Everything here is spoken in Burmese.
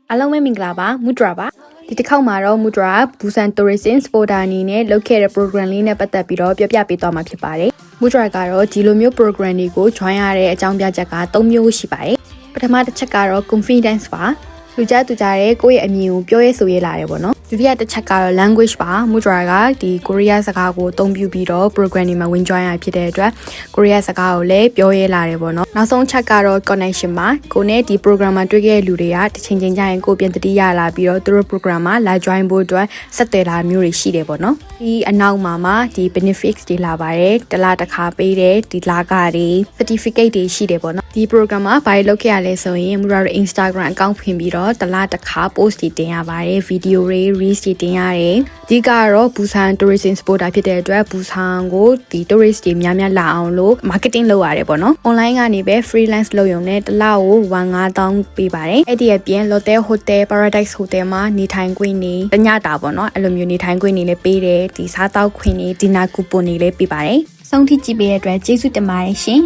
အားလုံးပဲမင်္ဂလာပါမူဒရာပါဒီတစ်ခေါက်မှာတော့မူဒရာဘူဆန်တိုရစ်စင်စပိုတာအနေနဲ့လုပ်ခဲ့တဲ့ program လေးနဲ့ပတ်သက်ပြီးတော့ပြောပြပေးသွားမှာဖြစ်ပါတယ်မူဒရာကတော့ဒီလိုမျိုး program တွေကို join ရတဲ့အကြောင်းပြချက်က၃မျိုးရှိပါတယ်ပထမတစ်ချက်ကတော့ confidence ပါလူကြသူကြတဲ့ကိုယ့်ရဲ့အမြင်ကိုပြောရဲဆိုရဲလာတယ်ပေါ့နော်ဒုတိယတစ်ချက်ကတော့ language ပါမူဒရာကဒီကိုရီးယားစကားကိုအသုံးပြုပြီးတော့ program တွေမှာဝင် join ရဖြစ်တဲ့အတွက်ကိုရီးယားစကားကိုလည်းပြောရဲလာတယ်ပေါ့နော်နောက်ဆုံးချက်ကတော့ connection ပါကိုနဲ့ဒီ program မှာတွေ့ခဲ့တဲ့လူတွေကတစ်ချိန်ချင်းကြရင်ကိုပြန်တတိယလာပြီးတော့သူတို့ program မှာလာ join ဖို့အတွက်ဆက်သွယ်လာမျိုးတွေရှိတယ်ပေါ့နော်ဒီအနောက်မှာဒီ benefits တွေလာပါတယ်တစ်လတစ်ခါပေးတဲ့ဒီလာကတွေ certificate တွေရှိတယ်ပေါ့နော်ဒီ program မှာဘာတွေလုပ်ခဲ့ရလဲဆိုရင်မူဒရာရဲ့ Instagram account ဖွင့်ပြီးတော့တစ်လတစ်ခါ post တွေတင်ရပါတယ်ဗီဒီယိုတွေ reels တွေတင်ရတယ်အဓိကတော့ဘူဆန် tourism spot ဖြစ်တဲ့အတွက်ဘူဆန်ကိုဒီ tourist တွေများများလာအောင်လို့ marketing လုပ်ရတယ်ပေါ့နော် online ကနေပဲ freelance လုပ်ရုံနဲ့တစ်လကို1,500ပေးပါတယ်အဲ့ဒီအပြင် Lotte Hotel Paradise Hotel မှာနေထိုင်ခွင့်နေတညတာပေါ့နော်အဲ့လိုမျိုးနေထိုင်ခွင့်နေလည်းပေးတယ်ဒီစားတောက်ခွင့်နေ dinner coupon တွေလည်းပေးပါတယ်စောင့်ထိကြည့်ပေးတဲ့အတွက်ကျေးဇူးတင်ပါတယ်ရှင်